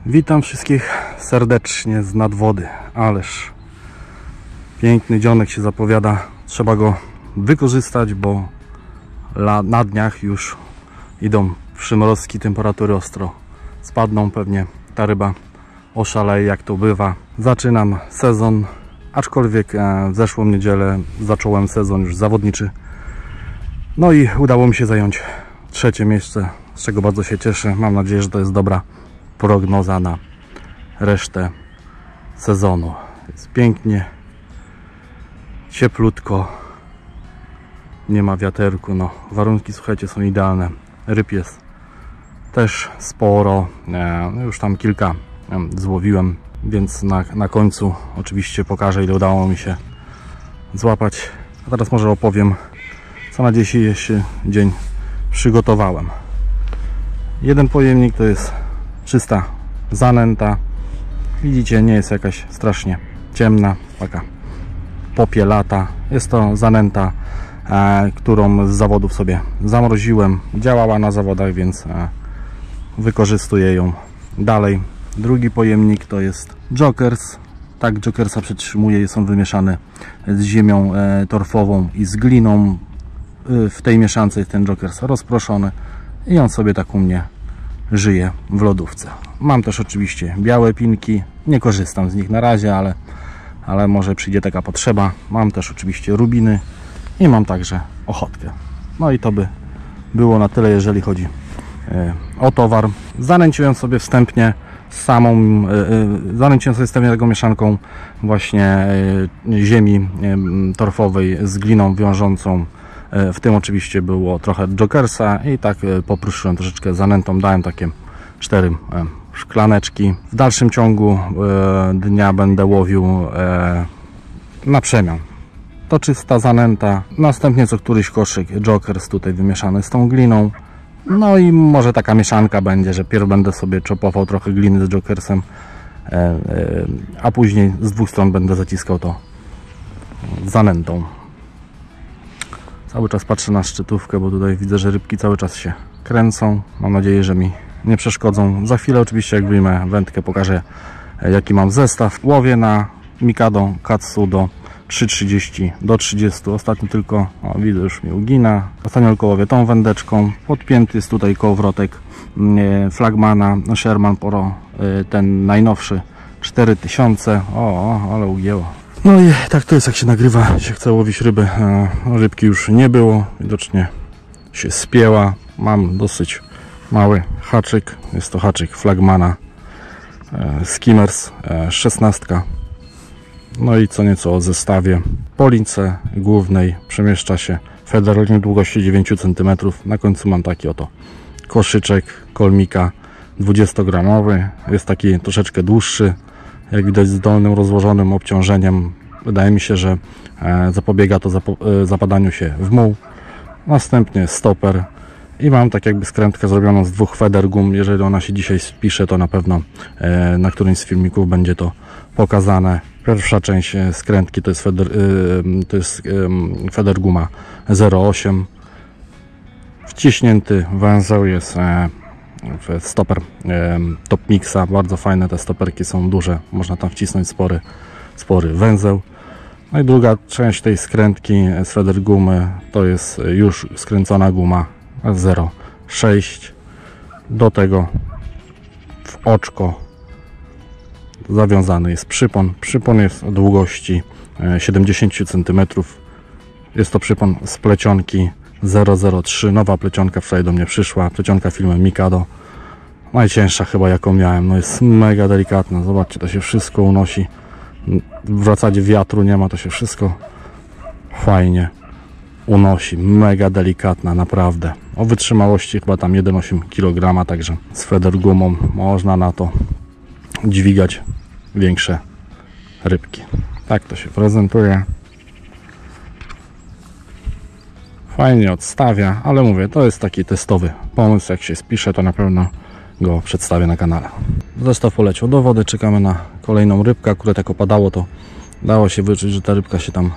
Witam wszystkich serdecznie z nadwody. Ależ piękny dzionek się zapowiada. Trzeba go wykorzystać, bo na dniach już idą przymrozki, temperatury ostro spadną. Pewnie ta ryba oszaleje, jak to bywa. Zaczynam sezon, aczkolwiek w zeszłą niedzielę zacząłem sezon już zawodniczy. No i udało mi się zająć trzecie miejsce, z czego bardzo się cieszę. Mam nadzieję, że to jest dobra prognoza na resztę sezonu. Jest pięknie, cieplutko, nie ma wiaterku. No, warunki, słuchajcie, są idealne. Ryb jest też sporo, już tam kilka złowiłem, więc na końcu oczywiście pokażę, ile udało mi się złapać. A teraz może opowiem, co na dzisiejszy dzień przygotowałem. Jeden pojemnik to jest czysta zanęta. Widzicie, nie jest jakaś strasznie ciemna, taka popielata. Jest to zanęta, którą z zawodów sobie zamroziłem. Działała na zawodach, więc wykorzystuję ją dalej. Drugi pojemnik to jest Jokers. Tak, Jokersa przetrzymuje, jest on wymieszany z ziemią torfową i z gliną. W tej mieszance jest ten Jokers rozproszony i on sobie tak u mnie żyje w lodówce. Mam też oczywiście białe pinki, nie korzystam z nich na razie, ale może przyjdzie taka potrzeba. Mam też oczywiście rubiny i mam także ochotkę. No i to by było na tyle, jeżeli chodzi o towar. Zanęciłem sobie wstępnie tego mieszanką właśnie ziemi torfowej z gliną wiążącą. W tym oczywiście było trochę Jokersa i tak popruszyłem troszeczkę zanętą, dałem takie 4 szklaneczki. W dalszym ciągu dnia będę łowił na przemian. To czysta zanęta, następnie co któryś koszyk Jokers tutaj wymieszany z tą gliną. No i może taka mieszanka będzie, że pierw będę sobie czopował trochę gliny z Jokersem, a później z dwóch stron będę zaciskał to zanętą. Cały czas patrzę na szczytówkę, bo tutaj widzę, że rybki cały czas się kręcą. Mam nadzieję, że mi nie przeszkodzą. Za chwilę oczywiście, jak wyjmę wędkę, pokażę, jaki mam zestaw. Łowię na Mikado Katsudo 3,30 do 30. Ostatnio tylko, widzę, już mi ugina. Ostatnio tylko łowię tą wędeczką. Podpięty jest tutaj kołowrotek Flagmana Sherman Pro, ten najnowszy 4000. Ale ugięło. No i tak to jest, jak się nagrywa, się chce łowić ryby. Rybki już nie było, widocznie się spięła. Mam dosyć mały haczyk, jest to haczyk Flagmana Skimmers 16. No i co nieco o zestawie. Po lince głównej przemieszcza się feder długości 9 cm. Na końcu mam taki oto koszyczek kolmika 20-gramowy. Jest taki troszeczkę dłuższy, jak widać, z dolnym rozłożonym obciążeniem. Wydaje mi się, że zapobiega to zapadaniu się w muł. Następnie stoper i mam tak jakby skrętkę zrobioną z 2 feder gum. Jeżeli ona się dzisiaj spisze, to na pewno na którymś z filmików będzie to pokazane. Pierwsza część skrętki to jest feder guma 0,8. Wciśnięty węzeł jest stoper Top Mixa. Bardzo fajne te stoperki są, duże, można tam wcisnąć spory węzeł. No i druga część tej skrętki z feder gumy to jest już skręcona guma 0,6. do tego w oczko zawiązany jest przypon jest o długości 70 cm. jest to przypon z plecionki 003, nowa plecionka wczoraj do mnie przyszła, plecionka firmy Mikado, najcięższa chyba jaką miałem. No jest mega delikatna, zobaczcie, to się wszystko unosi, w zasadzie wiatru nie ma, to się wszystko fajnie unosi, mega delikatna, naprawdę. O wytrzymałości chyba tam 1,8 kg, także z feder gumą można na to dźwigać większe rybki. Tak to się prezentuje. Fajnie odstawia, ale mówię, to jest taki testowy pomysł. Jak się spisze, to na pewno go przedstawię na kanale. Zestaw poleciał do wody, czekamy na kolejną rybkę. Akurat tak opadało, to dało się wyczuć, że ta rybka się tam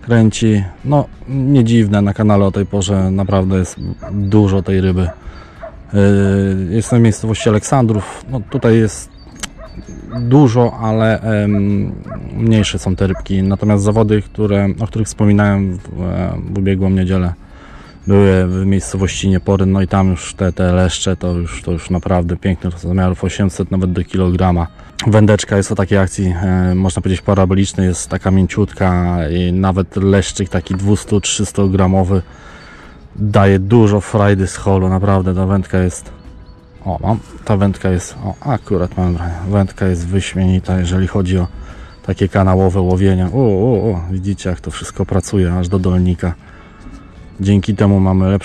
kręci. No, nie dziwne, na kanale o tej porze naprawdę jest dużo tej ryby. Jestem w miejscowości Aleksandrów. No, tutaj jest dużo, ale mniejsze są te rybki. Natomiast zawody, o których wspominałem w ubiegłą niedzielę, były w miejscowości Nieporyn, no i tam już te leszcze to już naprawdę pięknych rozmiarów, 800 nawet do kilograma. Wędeczka jest o takiej akcji, można powiedzieć parabolicznej, jest taka mięciutka i nawet leszczyk taki 200-300 gramowy daje dużo frajdy z holu, naprawdę ta wędka jest, akurat mam wrażenie, wędka jest wyśmienita, jeżeli chodzi o takie kanałowe łowienia. Widzicie, jak to wszystko pracuje aż do dolnika. Dzięki temu mamy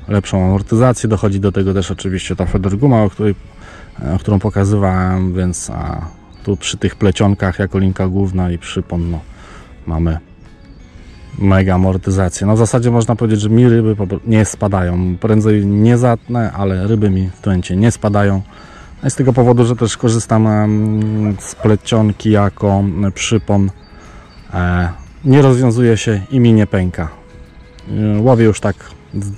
lepszą amortyzację. Dochodzi do tego też oczywiście ta Federguma, którą pokazywałem, więc tu przy tych plecionkach jako linka główna i przypon mamy mega amortyzację. No w zasadzie można powiedzieć, że mi ryby nie spadają. Prędzej nie zatnę, ale ryby mi w tłęcie nie spadają. No z tego powodu, że też korzystam z plecionki jako przypon. Nie rozwiązuje się i mi nie pęka. Łowię już tak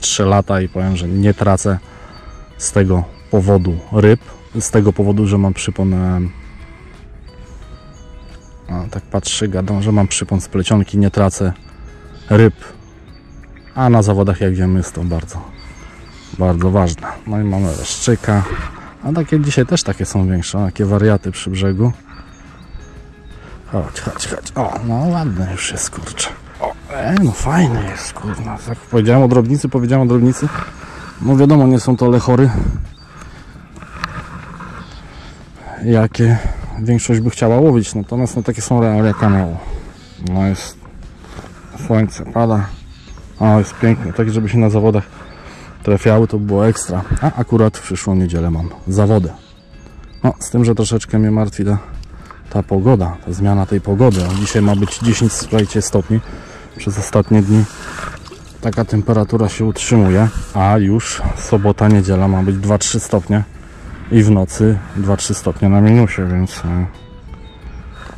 3 lata i powiem, że nie tracę z tego powodu ryb. Z tego powodu, że mam przypon, tak patrzę, gadam, że mam przypon z plecionki, nie tracę ryb. A na zawodach, jak wiemy, jest to bardzo, bardzo ważne. No i mamy leszczyka. A takie dzisiaj też takie są większe, takie wariaty przy brzegu. Chodź. O, no ładny już jest, kurczę. No fajny jest, kurwa. Jak powiedziałem o drobnicy. No wiadomo, nie są to lechory, jakie większość by chciała łowić. Natomiast no takie są realia kanału. No jest słońce, pada. Jest pięknie. Tak, żeby się na zawodach trafiały, to było ekstra. A akurat w przyszłą niedzielę mam zawody. No, z tym, że troszeczkę mnie martwi ta pogoda, ta zmiana tej pogody. Dzisiaj ma być 10, słuchajcie, stopni. Przez ostatnie dni taka temperatura się utrzymuje, a już sobota, niedziela ma być 2-3 stopnie i w nocy 2-3 stopnie na minusie, więc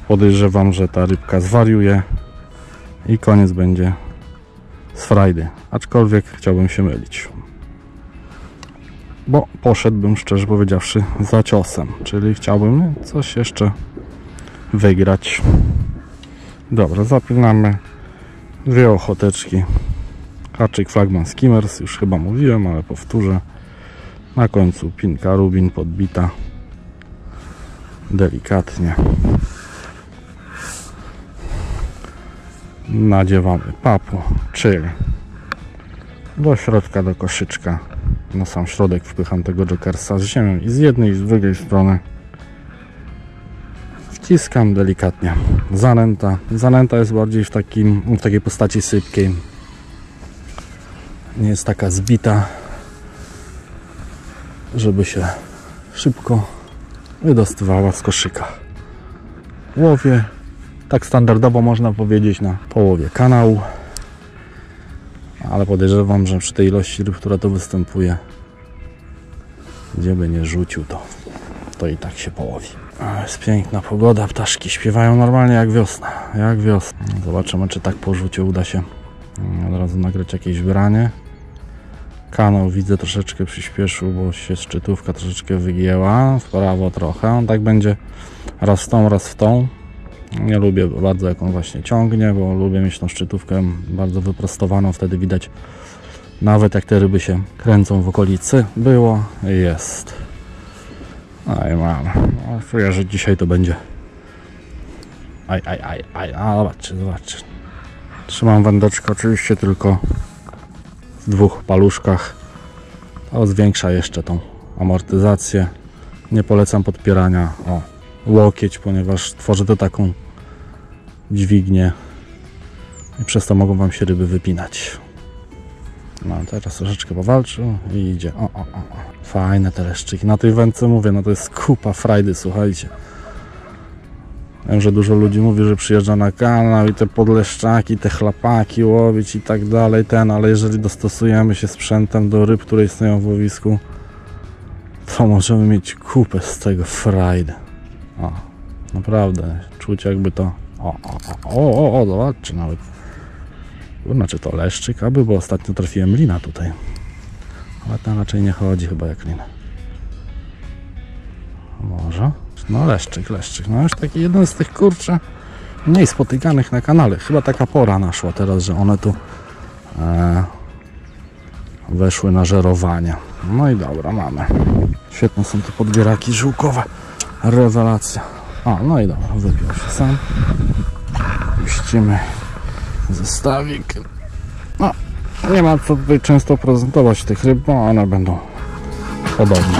podejrzewam, że ta rybka zwariuje i koniec będzie z frajdy, aczkolwiek chciałbym się mylić, bo poszedłbym, szczerze powiedziawszy, za ciosem, czyli chciałbym coś jeszcze wygrać. Dobra, zapinamy 2 ochoteczki, haczyk Flagman Skimmers, już chyba mówiłem, ale powtórzę. Na końcu pinka rubin podbita delikatnie. Nadziewamy papu, czyli do środka, do koszyczka. Na sam środek wpycham tego jokersa z ziemią i z jednej i z drugiej strony. Wciskam delikatnie. Zanęta jest bardziej w takiej postaci sypkiej. Nie jest taka zbita, żeby się szybko wydostawała z koszyka. Łowię tak standardowo, można powiedzieć, na połowie kanału, ale podejrzewam, że przy tej ilości ryb, która tu występuje, gdzie by nie rzucił, to i tak się połowi. Jest piękna pogoda, ptaszki śpiewają normalnie jak wiosna. Zobaczymy, czy tak po rzucie uda się od razu nagrać jakieś branie. Kanał widzę troszeczkę przyspieszył, bo się szczytówka troszeczkę wygięła w prawo trochę. On tak będzie raz w tą. Nie lubię bardzo, jak on właśnie ciągnie, bo lubię mieć tą szczytówkę bardzo wyprostowaną. Wtedy widać nawet, jak te ryby się kręcą w okolicy. Było i jest. No i mam. Czuję, że dzisiaj to będzie. Zobaczcie. Trzymam wędeczkę oczywiście tylko w 2 paluszkach. To zwiększa jeszcze tą amortyzację. Nie polecam podpierania o łokieć, ponieważ tworzy to taką dźwignię i przez to mogą wam się ryby wypinać. No teraz troszeczkę powalczył i idzie. Fajne te leszczyki. Na tej wędce mówię, no to jest kupa frajdy, słuchajcie. Wiem, że dużo ludzi mówi, że przyjeżdża na kanał i te podleszczaki, te chlapaki łowić i tak dalej, ale jeżeli dostosujemy się sprzętem do ryb, które istnieją w łowisku, to możemy mieć kupę z tego frajdy. Naprawdę, czuć jakby to... Zobaczcie nawet. Kurna, czy to leszczyk? Bo ostatnio trafiłem lina tutaj. Ale tam raczej nie chodzi chyba jak lina. Może? No leszczyk. No już taki jeden z tych, kurczę, mniej spotykanych na kanale. Chyba taka pora naszła teraz, że one tu weszły na żerowanie. No i dobra, mamy. Świetne są te podbieraki żółkowe. Rewelacja. A, no i dobra, wypiął się sam. Puścimy zestawik. No, nie ma co tutaj często prezentować tych ryb, bo one będą podobne.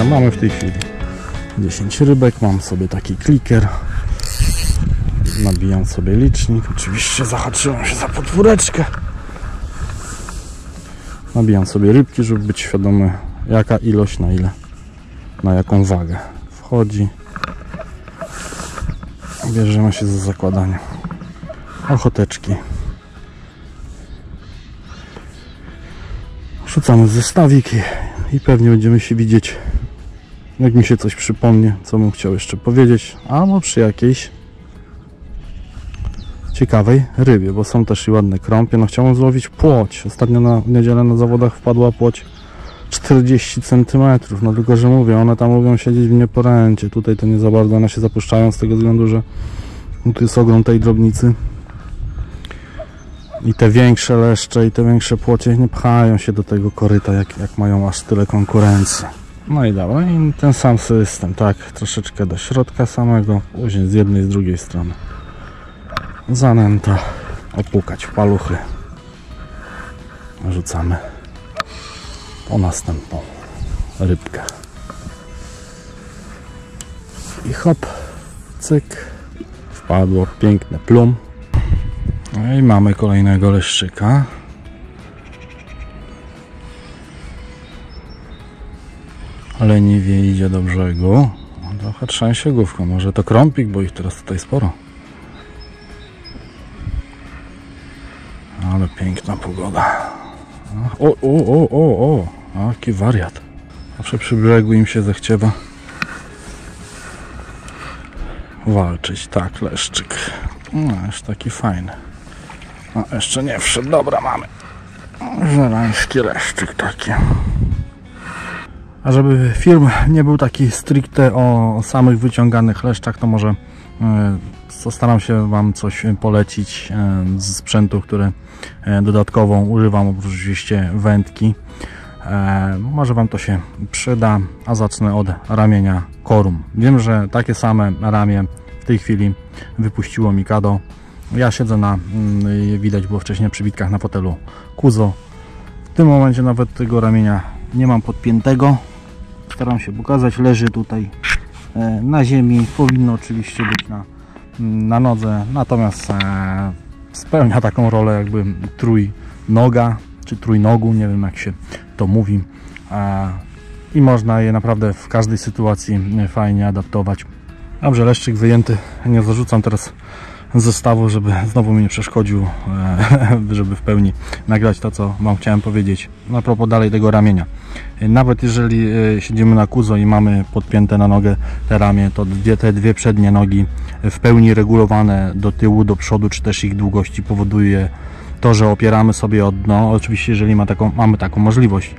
Mamy w tej chwili 10 rybek, mam sobie taki kliker, nabijam sobie licznik, oczywiście zahaczyłem się za podwóreczkę, nabijam sobie rybki, żeby być świadomy, jaka ilość na ile, na jaką wagę wchodzi. Bierzemy się za zakładanie ochoteczki, rzucamy zestawiki i pewnie będziemy się widzieć, jak mi się coś przypomni, co bym chciał jeszcze powiedzieć, albo przy jakiejś ciekawej rybie, bo są też i ładne krąpie. No chciałem złowić płoć. Ostatnio na niedzielę na zawodach wpadła płoć 40 cm. No tylko, że mówię, one tam lubią siedzieć w nieporęcie. Tutaj to nie za bardzo, one się zapuszczają z tego względu, że tu jest ogrom tej drobnicy. I te większe leszcze i te większe płocie nie pchają się do tego koryta, jak mają aż tyle konkurencji. No i dobra, i ten sam system, tak, troszeczkę do środka samego, później z jednej i z drugiej strony zanęta, opłukać w paluchy, rzucamy po następną rybkę i hop, cyk, wpadło piękne plum. No i mamy kolejnego leszczyka. Leniwie idzie do brzegu. Trochę trzęsie główką. Może to krąpik, bo ich teraz tutaj sporo. Ale piękna pogoda. O, jaki wariat. Zawsze przy brzegu im się zechciewa walczyć. Tak, leszczyk. No, już taki fajny. No, jeszcze nie wszedł. Dobra, mamy. Żerański leszczyk taki. A żeby film nie był taki stricte o samych wyciąganych leszczach, to może postaram się Wam coś polecić z sprzętu, który dodatkowo używam, oprócz oczywiście wędki. Może Wam to się przyda, a zacznę od ramienia Corum. Wiem, że takie same ramię w tej chwili wypuściło Mikado. Ja siedzę na, widać było wcześniej przy bitkach, na fotelu Kuzo. W tym momencie nawet tego ramienia nie mam podpiętego. Staram się pokazać, leży tutaj na ziemi, powinno oczywiście być na nodze, natomiast spełnia taką rolę jakby trójnoga, czy trójnogu, nie wiem jak się to mówi, i można je naprawdę w każdej sytuacji fajnie adaptować. Dobrze, leszczyk wyjęty, nie zarzucam teraz zestawu, żeby znowu mi nie przeszkodził, żeby w pełni nagrać to, co Wam chciałem powiedzieć. A propos dalej tego ramienia. Nawet jeżeli siedzimy na Kuzo i mamy podpięte na nogę te ramię, to te dwie przednie nogi w pełni regulowane do tyłu, do przodu, czy też ich długości powoduje to, że opieramy sobie o dno. Oczywiście jeżeli mamy taką możliwość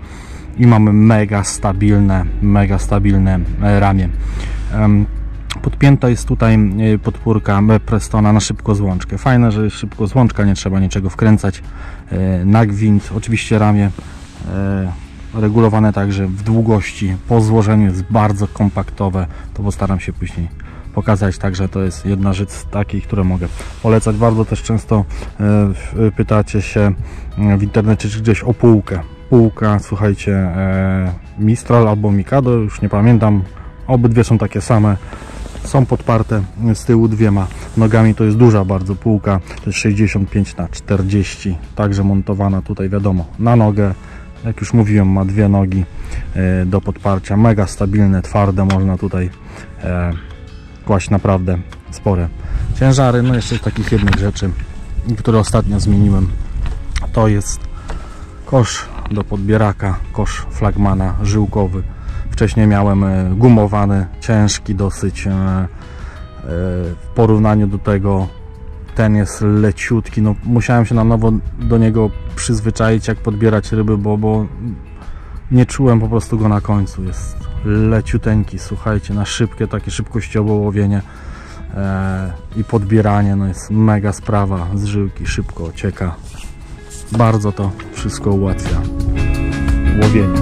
i mamy mega stabilne ramię. Podpięta jest tutaj podpórka Prestona na szybkozłączkę. Fajne, że jest szybkozłączka, nie trzeba niczego wkręcać na gwint. Oczywiście ramię regulowane także w długości, po złożeniu jest bardzo kompaktowe. To postaram się później pokazać. Także to jest jedna rzecz z takich, które mogę polecać. Bardzo też często pytacie się w internecie, czy gdzieś o półkę. Półka, słuchajcie, Mistral albo Mikado, już nie pamiętam. Obydwie są takie same. są podparte z tyłu dwiema nogami. To jest duża bardzo półka, to jest 65×40, także montowana tutaj wiadomo na nogę. Jak już mówiłem, ma dwie nogi do podparcia, mega stabilne, twarde, można tutaj kłaść naprawdę spore ciężary. No jeszcze z takich jednych rzeczy, które ostatnio zmieniłem, to jest kosz do podbieraka, kosz Flagmana żyłkowy. Wcześniej miałem gumowany, ciężki dosyć. W porównaniu do tego ten jest leciutki. No, musiałem się na nowo do niego przyzwyczaić, jak podbierać ryby, bo nie czułem po prostu go na końcu. Jest leciuteńki, słuchajcie, na szybkie, takie szybkościowe łowienie i podbieranie, no jest mega sprawa. Z żyłki szybko ocieka. Bardzo to wszystko ułatwia łowienie.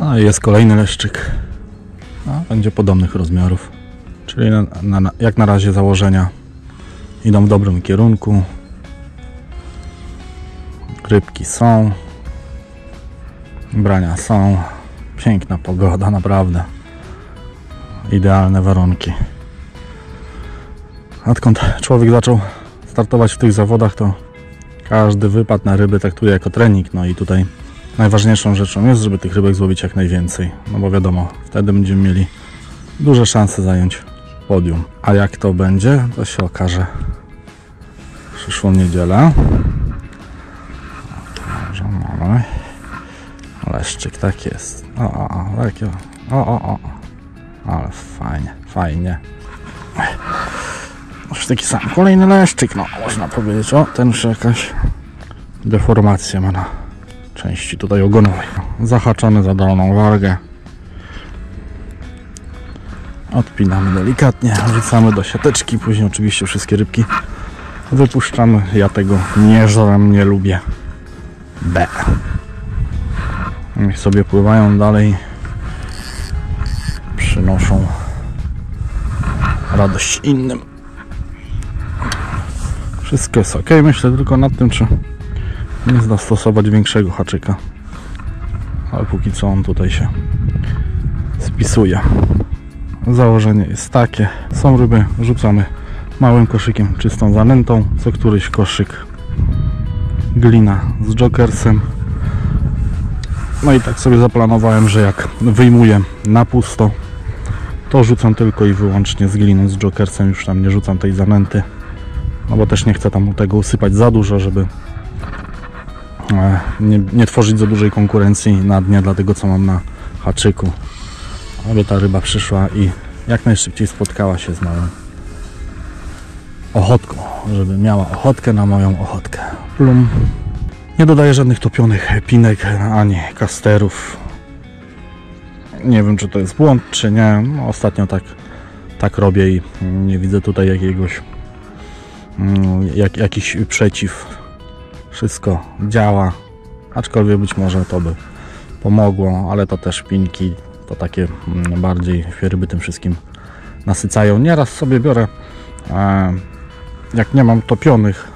A jest kolejny leszczyk. Będzie podobnych rozmiarów. Czyli jak na razie założenia idą w dobrym kierunku. Rybki są. Brania są. Piękna pogoda, naprawdę. Idealne warunki. Odkąd człowiek zaczął startować w tych zawodach, to każdy wypad na ryby traktuje jako trening. No i tutaj najważniejszą rzeczą jest, żeby tych rybek złowić jak najwięcej. No bo wiadomo, wtedy będziemy mieli duże szanse zająć podium. A jak to będzie, to się okaże w przyszłą niedzielę. Może mamy. Leszczyk, tak jest. Takie. Ale fajnie, fajnie. Już taki sam. Kolejny leszczyk, no można powiedzieć. O, ten już jakaś deformacja ma na części tutaj ogonowej. Zahaczony za dolną wargę. Odpinamy delikatnie, wrzucamy do siateczki, później oczywiście wszystkie rybki wypuszczamy. Ja tego nie żrem, nie lubię. Niech sobie pływają dalej, przynoszą radość innym. Wszystko jest ok, myślę tylko nad tym, czy nie zastosować większego haczyka, ale póki co on tutaj się spisuje. Założenie jest takie, są ryby, rzucamy małym koszykiem, czystą zanętą, co któryś koszyk glina z jokersem. No i tak sobie zaplanowałem, że jak wyjmuję na pusto, to rzucam tylko i wyłącznie z gliną, z jokersem, już tam nie rzucam tej zanęty, no bo też nie chcę tam tego usypać za dużo, żeby nie tworzyć za dużej konkurencji na dnie dla tego, co mam na haczyku, aby ta ryba przyszła i jak najszybciej spotkała się z moją ochotką, żeby miała ochotkę na moją ochotkę. Plum. Nie dodaję żadnych topionych pinek ani kasterów. Nie wiem, czy to jest błąd, czy nie. No, ostatnio tak robię i nie widzę tutaj jakiś przeciw. Wszystko działa, aczkolwiek być może to by pomogło, ale to też pinki, to takie bardziej ryby tym wszystkim nasycają. Nieraz sobie biorę, jak nie mam topionych,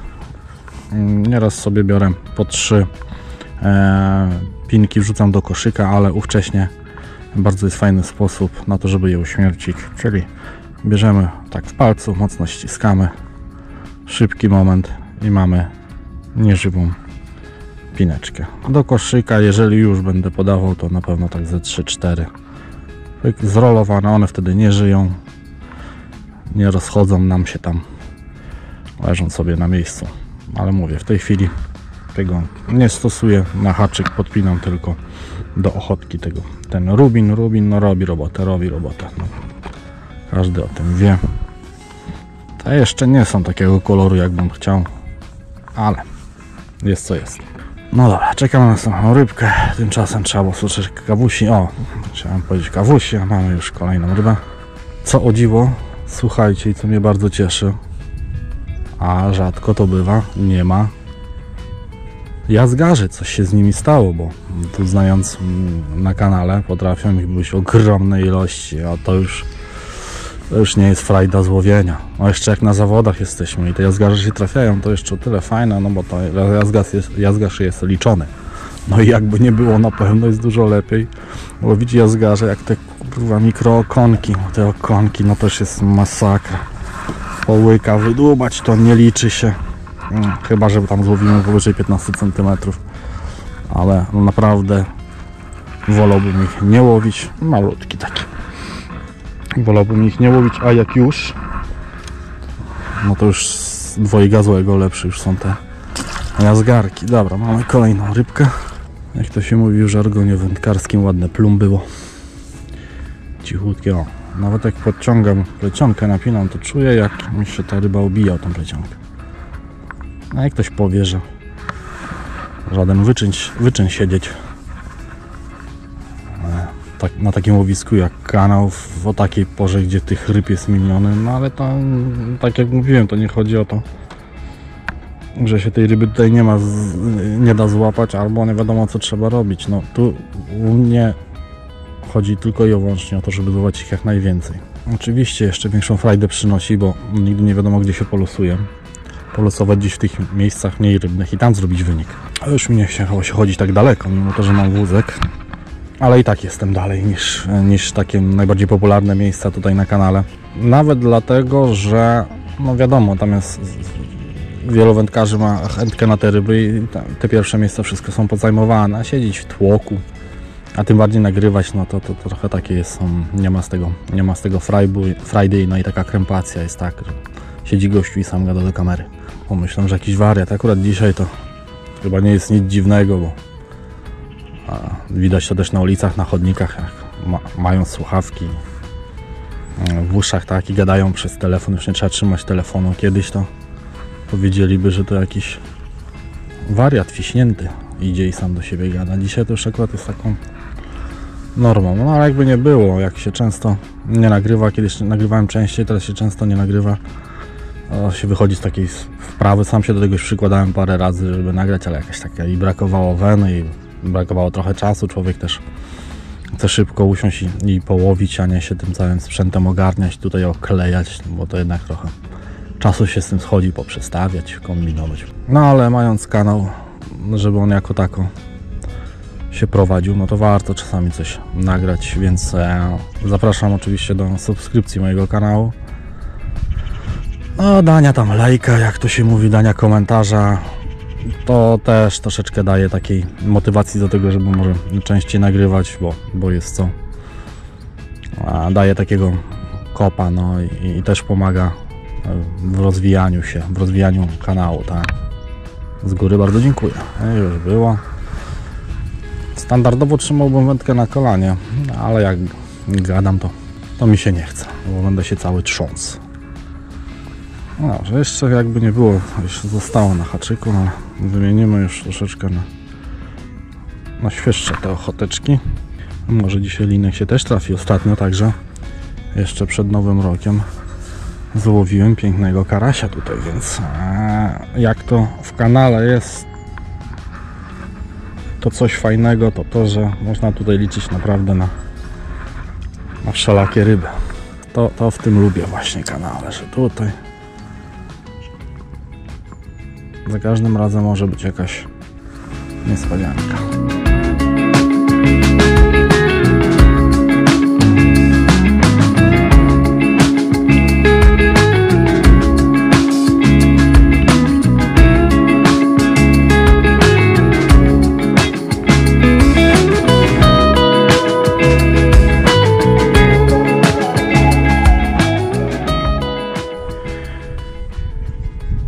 nieraz sobie biorę po 3 pinki, wrzucam do koszyka, ale ówcześnie bardzo jest fajny sposób na to, żeby je uśmiercić, czyli bierzemy tak w palcu, mocno ściskamy, szybki moment i mamy nieżywą pineczkę. Do koszyka, jeżeli już będę podawał, to na pewno tak ze 3-4 zrolowane, one wtedy nie żyją, nie rozchodzą nam się tam, leżą sobie na miejscu. Ale mówię, w tej chwili tego nie stosuję, na haczyk podpinam tylko do ochotki tego. Ten rubin no robi robotę. No, każdy o tym wie. Te jeszcze nie są takiego koloru, jakbym chciał, ale jest co jest. No dobra, czekamy na następną rybkę. Tymczasem trzeba było słuchać kawusi. O, chciałem powiedzieć kawusi, a mamy już kolejną rybę. Co o dziwo, słuchajcie, i co mnie bardzo cieszy, a rzadko to bywa, nie ma jazgarzy, coś się z nimi stało, bo tu znając na kanale potrafią ich być ogromne ilości, a to już nie jest frajda z łowienia. No jeszcze jak na zawodach jesteśmy i te jazgarze się trafiają, to jeszcze o tyle fajne, no bo to jazgarz jest liczony. No i jakby nie było, na pewno jest dużo lepiej łowić jazgarze jak te kurwa mikrookonki. Te okonki no też jest masakra. Połyka wydłubać to nie liczy się. Chyba, że tam złowimy powyżej 15 cm. Ale no naprawdę wolałbym ich nie łowić. Malutki taki. Wolałbym ich nie łowić, a jak już, no to już z dwojga złego lepsze już są te jazgarki. Dobra, mamy kolejną rybkę. Jak to się mówi w żargonie wędkarskim, ładne plum było. Cichutkie, o. Nawet jak podciągam plecionkę, napinam, to czuję, jak mi się ta ryba obija o tą plecionkę. A jak ktoś powie, że żaden wyczyn siedzieć na takim łowisku jak kanał o takiej porze, gdzie tych ryb jest miliony, no ale to, tak jak mówiłem, to nie chodzi o to, że się tej ryby tutaj nie da złapać, albo nie wiadomo co trzeba robić. No tu u mnie chodzi tylko i wyłącznie o to, żeby złapać ich jak najwięcej. Oczywiście jeszcze większą frajdę przynosi, bo nigdy nie wiadomo gdzie się polosuje. Polosować gdzieś w tych miejscach mniej rybnych i tam zrobić wynik. Ale już mi nie chciało się chodzić tak daleko, mimo to, że mam wózek. Ale i tak jestem dalej niż takie najbardziej popularne miejsca tutaj na kanale. Nawet dlatego, że no wiadomo, tam jest wielu wędkarzy ma chętkę na te ryby i te pierwsze miejsca wszystko są podzajmowane, a siedzieć w tłoku, a tym bardziej nagrywać, no to trochę takie jest, nie ma z tego Friday, no i taka krępacja jest tak, że siedzi gościu i sam gada do kamery. Pomyślałem, że jakiś wariat. Akurat dzisiaj to chyba nie jest nic dziwnego, bo widać to też na ulicach, na chodnikach, jak mają słuchawki w uszach, tak, i gadają przez telefon. Już nie trzeba trzymać telefonu. Kiedyś to powiedzieliby, że to jakiś wariat fiśnięty idzie i sam do siebie gada. Dzisiaj to już akurat jest taką normą. No ale jakby nie było, jak się często nie nagrywa, kiedyś nagrywałem częściej, teraz się często nie nagrywa, się wychodzi z takiej wprawy. Sam się do tego już przykładałem parę razy, żeby nagrać, ale jakaś taka i brakowało weny i brakowało trochę czasu. Człowiek też chce szybko usiąść i połowić, a nie się tym całym sprzętem ogarniać, tutaj oklejać, bo to jednak trochę czasu się z tym schodzi, poprzestawiać, kombinować. No ale mając kanał, żeby on jako tako się prowadził, no to warto czasami coś nagrać, więc zapraszam oczywiście do subskrypcji mojego kanału. No, dania tam lajka, jak to się mówi, dania komentarza, to też troszeczkę daje takiej motywacji do tego, żeby może częściej nagrywać, bo jest co. Daje takiego kopa, no i też pomaga w rozwijaniu się, w rozwijaniu kanału, tak. Z góry bardzo dziękuję. Już było. Standardowo trzymałbym wędkę na kolanie, ale jak gadam, to mi się nie chce, bo będę się cały trząsł. No, że jeszcze jakby nie było, jeszcze zostało na haczyku, ale wymienimy już troszeczkę na świeższe te ochoteczki. Może dzisiaj linek się też trafi ostatnio, także jeszcze przed Nowym Rokiem złowiłem pięknego karasia tutaj, więc jak to w kanale jest, to coś fajnego, to że można tutaj liczyć naprawdę na wszelakie ryby. To w tym lubię właśnie kanale, że tutaj za każdym razem może być jakaś niespodzianka.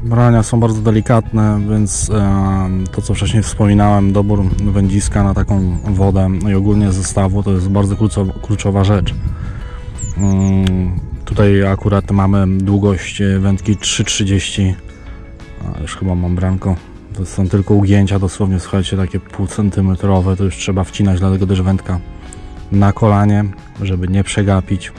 Brania są bardzo delikatne, więc to co wcześniej wspominałem, dobór wędziska na taką wodę i ogólnie zestawu to jest bardzo kluczowa rzecz. Tutaj akurat mamy długość wędki 3,30, już chyba mam branko, to są tylko ugięcia dosłownie, słuchajcie, takie półcentymetrowe, to już trzeba wcinać, dlatego też wędka na kolanie, żeby nie przegapić.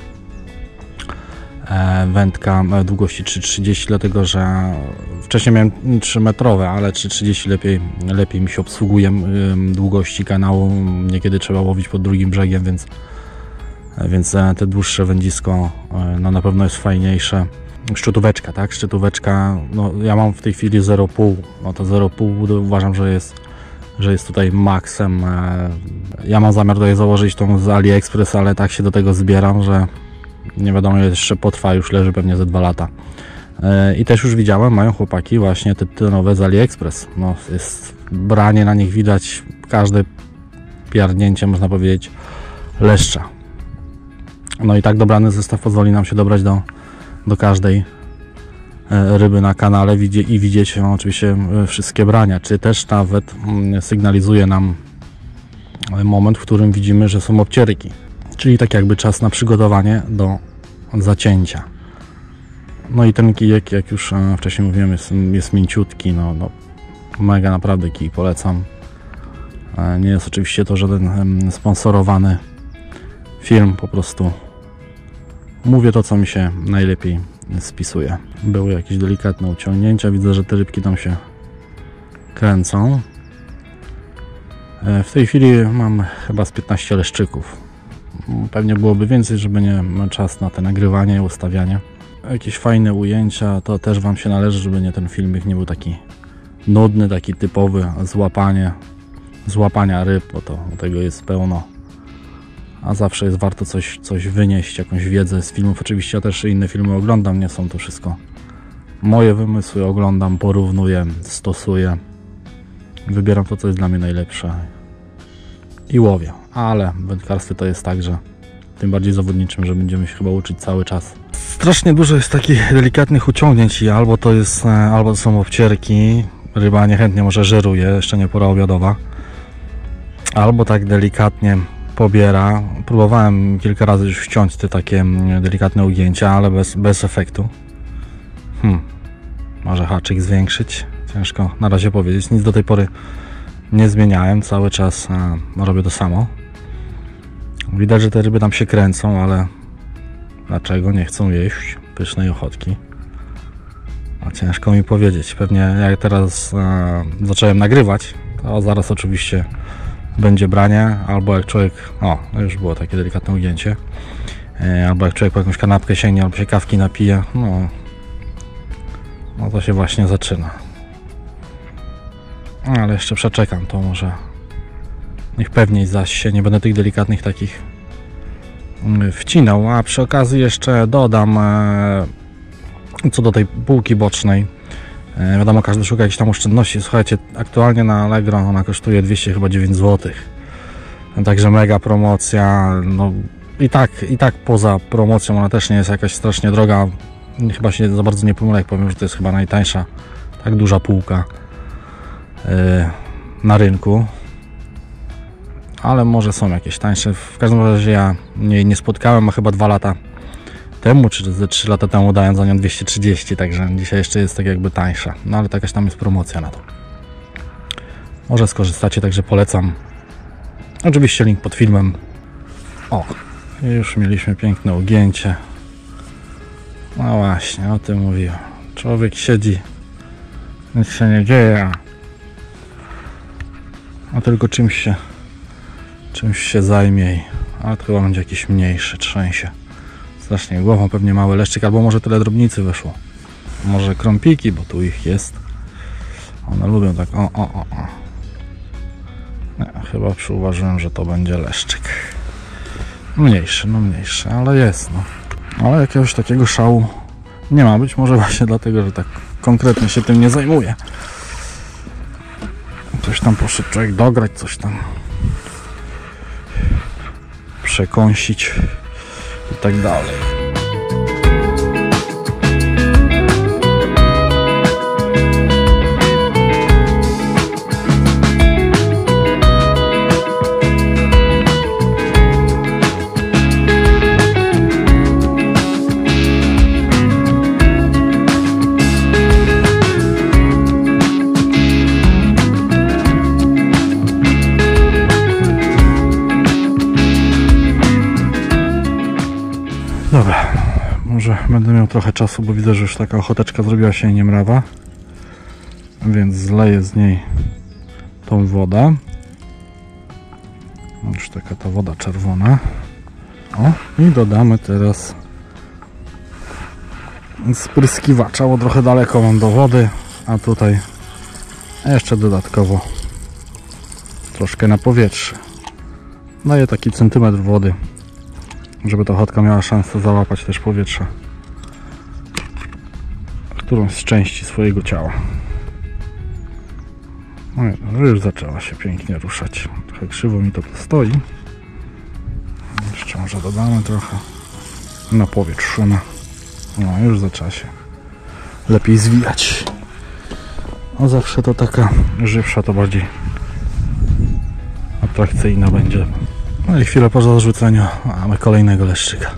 wędka długości 3,30, dlatego że wcześniej miałem 3-metrowe, ale 3,30 lepiej mi się obsługuje długości kanału. Niekiedy trzeba łowić pod drugim brzegiem, więc te dłuższe wędzisko no, na pewno jest fajniejsze. Szczytóweczka, tak? Szczytóweczka, no, ja mam w tej chwili 0,5, no to 0,5 uważam, że jest tutaj maksem. Ja mam zamiar tutaj założyć tą z AliExpress, ale tak się do tego zbieram, że nie wiadomo, jeszcze potrwa, już leży pewnie ze 2 lata. I też już widziałem, mają chłopaki właśnie te nowe z AliExpress. No, jest branie na nich, widać każde pierdnięcie, można powiedzieć, leszcza. No i tak dobrany zestaw pozwoli nam się dobrać do każdej ryby na kanale i widzieć oczywiście wszystkie brania, czy też nawet sygnalizuje nam moment, w którym widzimy, że są obcierki, czyli tak jakby czas na przygotowanie do zacięcia. No i ten kijek, jak już wcześniej mówiłem, jest mięciutki, no mega naprawdę kij, polecam. Nie jest oczywiście to żaden sponsorowany film, po prostu mówię to, co mi się najlepiej spisuje. Były jakieś delikatne uciągnięcia, widzę, że te rybki tam się kręcą. W tej chwili mam chyba z 15 leszczyków. Pewnie byłoby więcej, żeby nie miał czas na te nagrywanie i ustawianie. Jakieś fajne ujęcia, to też Wam się należy, żeby nie ten filmik nie był taki nudny, taki typowy złapania ryb, bo to tego jest pełno. A zawsze jest warto coś wynieść, jakąś wiedzę z filmów. Oczywiście ja też inne filmy oglądam, nie są to wszystko moje wymysły, oglądam, porównuję, stosuję, wybieram to, co jest dla mnie najlepsze i łowię. Ale w wędkarstwie to jest tak, że tym bardziej zawodniczym, że będziemy się chyba uczyć cały czas. Strasznie dużo jest takich delikatnych uciągnięć i albo to są obcierki, ryba niechętnie może żeruje, jeszcze nie pora obiadowa, albo tak delikatnie pobiera. Próbowałem kilka razy już wciąć te takie delikatne ugięcia, ale bez efektu. Może haczyk zwiększyć? Ciężko na razie powiedzieć. Nic do tej pory nie zmieniałem. Cały czas robię to samo. Widać, że te ryby tam się kręcą, ale dlaczego nie chcą jeść pysznej ochotki? A ciężko mi powiedzieć. Pewnie jak teraz zacząłem nagrywać, to zaraz oczywiście będzie branie, albo jak człowiek, już było takie delikatne ugięcie, albo jak człowiek po jakąś kanapkę sięgnie, albo się kawki napije, no to się właśnie zaczyna. Ale jeszcze przeczekam, to może niech pewniej zaś się, nie będę tych delikatnych takich wcinał, a przy okazji jeszcze dodam co do tej półki bocznej. Wiadomo, każdy szuka jakiejś tam oszczędności. Słuchajcie, aktualnie na Allegro ona kosztuje 209 zł. Także mega promocja. No i tak poza promocją ona też nie jest jakaś strasznie droga. Chyba się za bardzo nie pomylę, jak powiem, że to jest chyba najtańsza tak duża półka na rynku. Ale może są jakieś tańsze. W każdym razie ja nie spotkałem, a chyba 2 lata temu, czy ze 3 lata temu dałem za nią 230, także dzisiaj jeszcze jest tak jakby tańsza. No ale jakaś tam jest promocja na to. Może skorzystacie, także polecam. Oczywiście link pod filmem. Już mieliśmy piękne ugięcie. No właśnie, o tym mówiłem. Człowiek siedzi, nic się nie dzieje, a tylko czymś się zajmie, ale to chyba będzie jakiś mniejszy, trzęsie. Strasznie głową, pewnie mały leszczyk, albo może tyle drobnicy wyszło. Może krąpiki, bo tu ich jest. One lubią tak Nie, chyba przyuważyłem, że to będzie leszczyk. Mniejszy, ale jest, Ale jakiegoś takiego szału nie ma. Być może właśnie dlatego, że tak konkretnie się tym nie zajmuję. Coś tam poszedł człowiek dograć, coś tam przekąsić i tak dalej. Dobra, Może będę miał trochę czasu, bo widzę, że już taka ochoteczka zrobiła się niemrawa. Więc zleję z niej tą wodę. Już taka ta woda czerwona. O, i dodamy teraz spryskiwacza, bo trochę daleko mam do wody, a tutaj jeszcze dodatkowo troszkę na powietrze. Daję taki centymetr wody, żeby ta ochotka miała szansę załapać też powietrze, którąś z części swojego ciała. No już zaczęła się pięknie ruszać. Trochę krzywo mi to stoi. Jeszcze może dodamy trochę na powietrzyna. No już zaczęła się lepiej zwijać. No zawsze to taka żywsza to bardziej atrakcyjna będzie. No i chwilę po zarzuceniu mamy kolejnego leszczyka.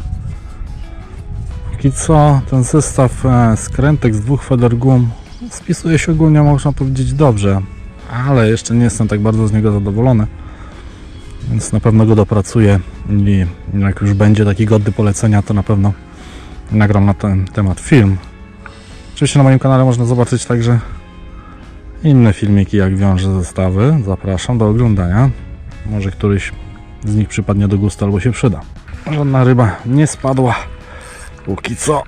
I co, ten zestaw skrętek z 2 feder gum spisuje się ogólnie, można powiedzieć, dobrze, ale jeszcze nie jestem tak bardzo z niego zadowolony, więc na pewno go dopracuję i jak już będzie taki godny polecenia, to na pewno nagram na ten temat film. Oczywiście na moim kanale można zobaczyć także inne filmiki, jak wiążę zestawy. Zapraszam do oglądania. Może któryś z nich przypadnie do gustu albo się przyda. Żadna ryba nie spadła póki co.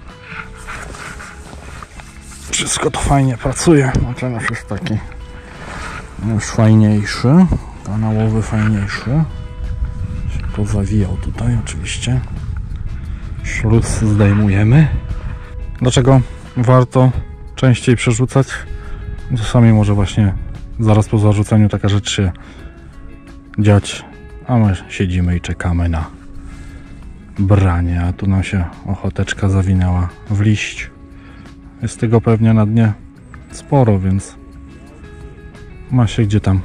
Wszystko to fajnie pracuje. Natomiast jest taki już fajniejszy, kanałowy fajniejszy. Się pozawijał tutaj oczywiście. Śluz zdejmujemy. Dlaczego warto częściej przerzucać? Czasami może właśnie zaraz po zarzuceniu taka rzecz się dziać, a my siedzimy i czekamy na branie, a tu nam się ochoteczka zawinęła w liść. Jest tego pewnie na dnie sporo, więc ma się gdzie tam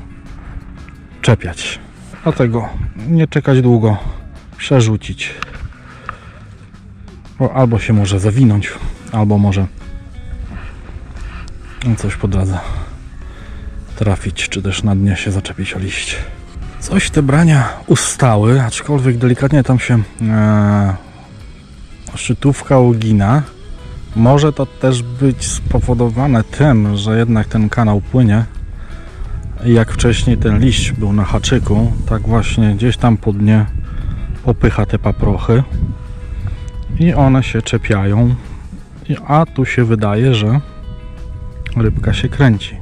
czepiać. Dlatego nie czekać długo, przerzucić. Bo albo się może zawinąć, albo może coś po drodze trafić, czy też na dnie się zaczepić o liść. Coś te brania ustały, aczkolwiek delikatnie tam się szczytówka ugina. Może to też być spowodowane tym, że jednak ten kanał płynie. Jak wcześniej ten liść był na haczyku, tak właśnie gdzieś tam po dnie popycha te paprochy i one się czepiają, a tu się wydaje, że rybka się kręci.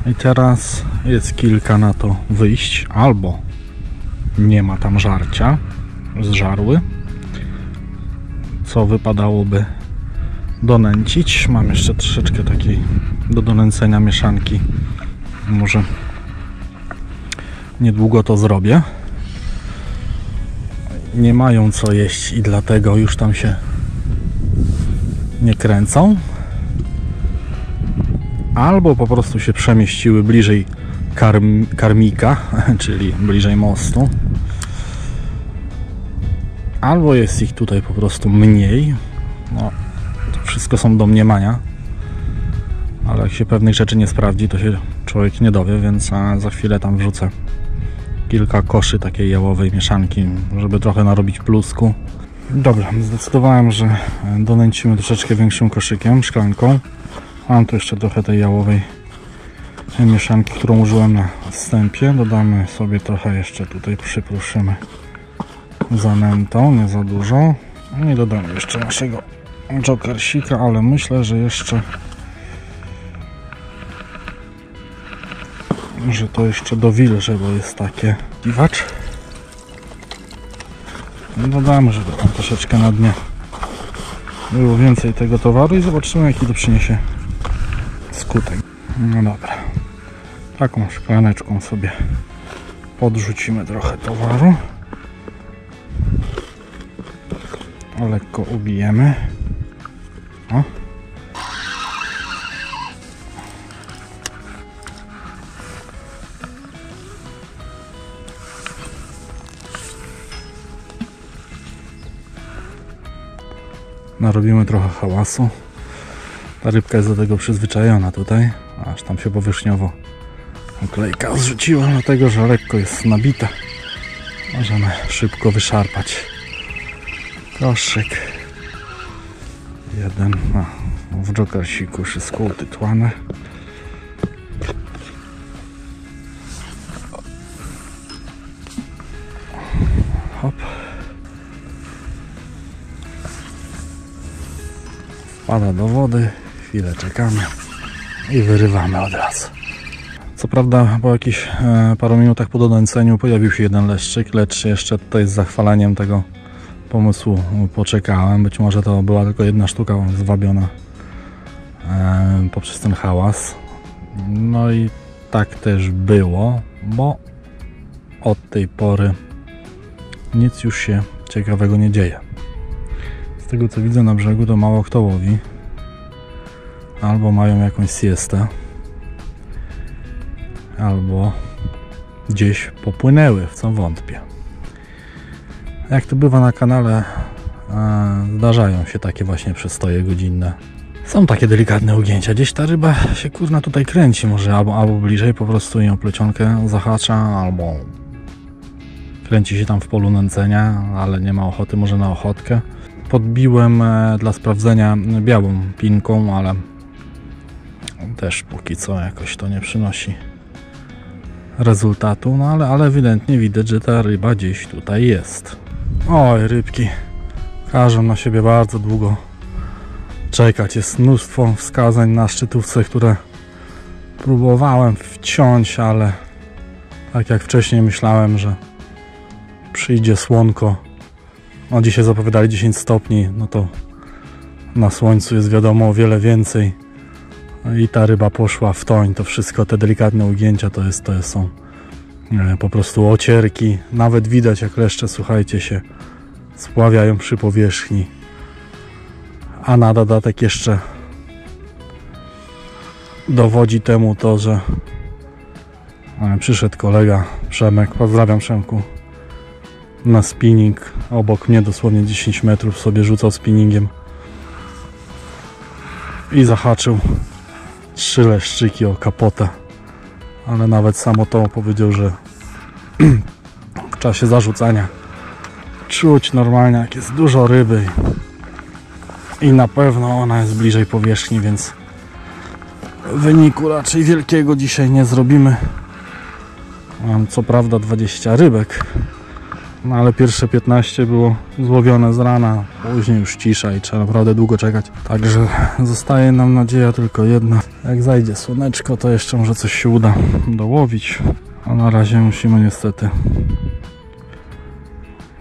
I teraz jest kilka na to wyjść, albo nie ma tam żarcia, zżarły, co wypadałoby donęcić. Mam jeszcze troszeczkę takiej do donęcenia mieszanki, może niedługo to zrobię. Nie mają co jeść i dlatego już tam się nie kręcą, albo po prostu się przemieściły bliżej karmika, czyli bliżej mostu, albo jest ich tutaj po prostu mniej. No, to wszystko są domniemania, ale jak się pewnych rzeczy nie sprawdzi, to się człowiek nie dowie, więc za chwilę tam wrzucę kilka koszy takiej jałowej mieszanki, żeby trochę narobić plusku. Dobra, zdecydowałem, że donęcimy troszeczkę większym koszykiem, szklanką. Mam tu jeszcze trochę tej jałowej mieszanki, którą użyłem na wstępie. Dodamy sobie trochę jeszcze tutaj, przypruszymy zanętą, nie za dużo. I dodamy jeszcze naszego jokersika, ale myślę, że jeszcze to jeszcze dowilże, bo jest takie kiwacz. Dodamy, żeby tam troszeczkę na dnie było więcej tego towaru i zobaczymy, jaki to przyniesie skutek. No dobra, taką szklaneczką sobie podrzucimy trochę towaru, lekko ubijemy. O. Narobimy trochę hałasu. Ta rybka jest do tego przyzwyczajona tutaj, aż tam się powierzchniowo oklejka zrzuciła, dlatego że lekko jest nabita. Możemy szybko wyszarpać koszyk. Jeden w jokersiku, wszystko utytłane. Hop. Wpada do wody, chwilę czekamy i wyrywamy od razu. Co prawda po jakichś paru minutach po donęceniu pojawił się jeden leszczyk, lecz jeszcze tutaj z zachwaleniem tego pomysłu poczekałem. Być może to była tylko jedna sztuka zwabiona poprzez ten hałas. No i tak też było, bo od tej pory nic już się ciekawego nie dzieje. Z tego co widzę na brzegu, to mało kto łowi. Albo mają jakąś siestę, albo gdzieś popłynęły, w co wątpię. Jak to bywa na kanale, zdarzają się takie właśnie przestoje godzinne. Są takie delikatne ugięcia. Gdzieś ta ryba się kurna tutaj kręci. Może albo bliżej po prostu ją plecionkę zahacza, albo kręci się tam w polu nęcenia, ale nie ma ochoty może na ochotkę. Podbiłem dla sprawdzenia białą pinką, ale też póki co jakoś to nie przynosi rezultatu. No ale ewidentnie widać, że ta ryba gdzieś tutaj jest. Oj, rybki każą na siebie bardzo długo czekać. Jest mnóstwo wskazań na szczytówce, które próbowałem wciąć, ale tak jak wcześniej myślałem, że przyjdzie słonko. No dzisiaj zapowiadali 10 stopni, no to na słońcu jest wiadomo o wiele więcej. No i ta ryba poszła w toń. To wszystko, te delikatne ugięcia to są po prostu ocierki. Nawet widać, jak leszcze, słuchajcie, się spławiają przy powierzchni. A na dodatek jeszcze dowodzi temu to, że przyszedł kolega Przemek, pozdrawiam Przemku, na spinning obok mnie, dosłownie 10 metrów sobie rzucał spinningiem i zahaczył 3 leszczyki o kapotę, ale nawet samo to powiedział, że w czasie zarzucania czuć normalnie, jak jest dużo ryby i na pewno ona jest bliżej powierzchni, więc wyniku raczej wielkiego dzisiaj nie zrobimy. Mam co prawda 20 rybek, no ale pierwsze 15 było złowione z rana, później już cisza i trzeba naprawdę długo czekać. Także zostaje nam nadzieja tylko jedna. Jak zajdzie słoneczko, to jeszcze może coś się uda dołowić, a na razie musimy niestety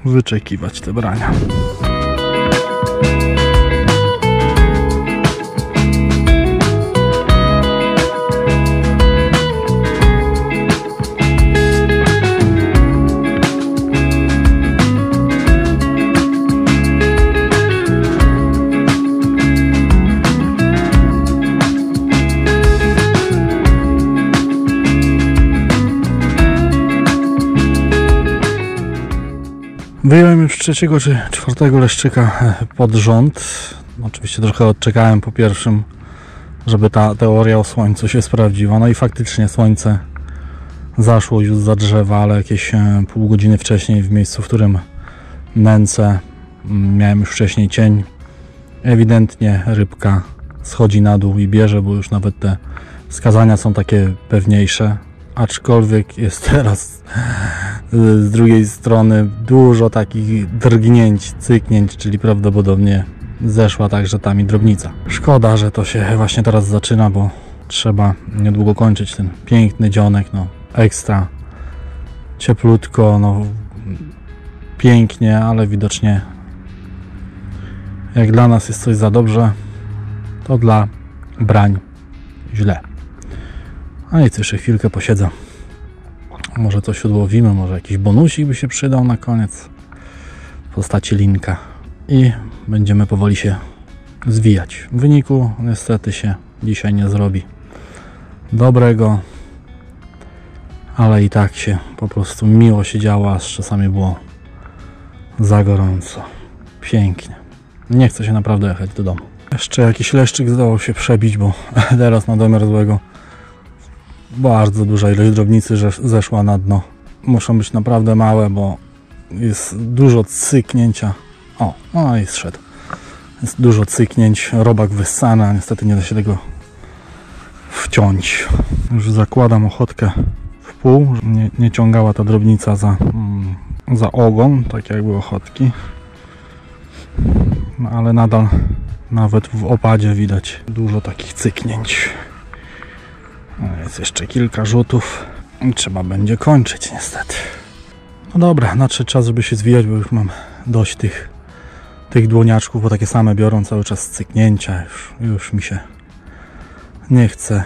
wyczekiwać te brania. Wyjąłem już 3. czy 4. leszczyka pod rząd. Oczywiście trochę odczekałem po pierwszym, żeby ta teoria o słońcu się sprawdziła. No i faktycznie słońce zaszło już za drzewa, ale jakieś pół godziny wcześniej w miejscu, w którym nęcę, miałem już wcześniej cień. Ewidentnie rybka schodzi na dół i bierze, bo już nawet te wskazania są takie pewniejsze. Aczkolwiek jest teraz z drugiej strony dużo takich drgnięć, cyknięć, czyli prawdopodobnie zeszła także tam i drobnica. Szkoda, że to się właśnie teraz zaczyna, bo trzeba niedługo kończyć ten piękny dzionek, no ekstra cieplutko, no pięknie, ale widocznie jak dla nas jest coś za dobrze, to dla brań źle. A nic, jeszcze chwilkę posiedzę. Może coś odłowimy, może jakiś bonusik by się przydał na koniec w postaci linka. I będziemy powoli się zwijać. W wyniku niestety się dzisiaj nie zrobi dobrego, ale i tak się po prostu miło się działo, aż czasami było za gorąco. Pięknie. Nie chce się naprawdę jechać do domu. Jeszcze jakiś leszczyk zdawał się przebić, bo teraz na domiar złego bardzo duża ilość drobnicy zeszła na dno. Muszą być naprawdę małe, bo jest dużo cyknięcia. O, no i zszedł. Jest dużo cyknięć, robak wyssana, niestety nie da się tego wciąć. Już zakładam ochotkę w pół, żeby nie ciągała ta drobnica za ogon, tak jak były ochotki. No, ale nadal nawet w opadzie widać dużo takich cyknięć. Jest jeszcze kilka rzutów i trzeba będzie kończyć niestety. No dobra, nadszedł czas, żeby się zwijać, bo już mam dość tych dłoniaczków, bo takie same biorą cały czas cyknięcia. Już mi się nie chce.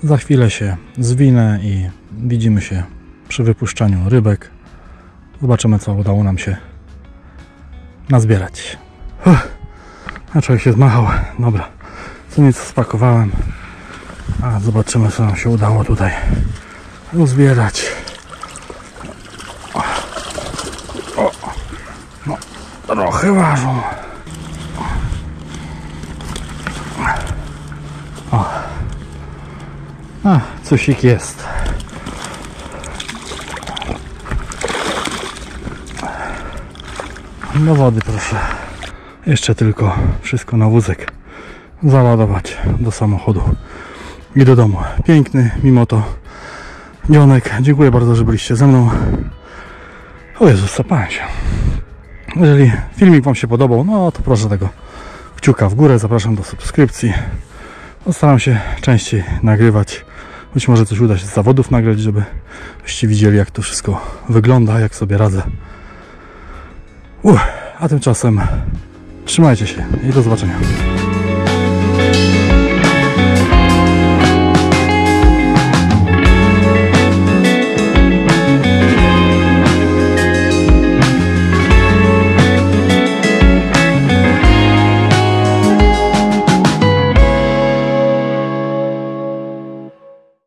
Za chwilę się zwinę i widzimy się przy wypuszczaniu rybek. Zobaczymy, co udało nam się nazbierać. A człowiek się zmachał. Dobra, co nieco spakowałem. A zobaczymy, co nam się udało tutaj uzbierać. No, trochę ważą. A, cosik jest. Do wody proszę. Jeszcze tylko wszystko na wózek załadować do samochodu i do domu. Piękny mimo to dzionek. Dziękuję bardzo, że byliście ze mną. O Jezus, zapałem się. Jeżeli filmik Wam się podobał, no to proszę tego kciuka w górę. Zapraszam do subskrypcji. Postaram się częściej nagrywać. Być może coś uda się z zawodów nagrać, żebyście widzieli, jak to wszystko wygląda, jak sobie radzę. A tymczasem trzymajcie się i do zobaczenia.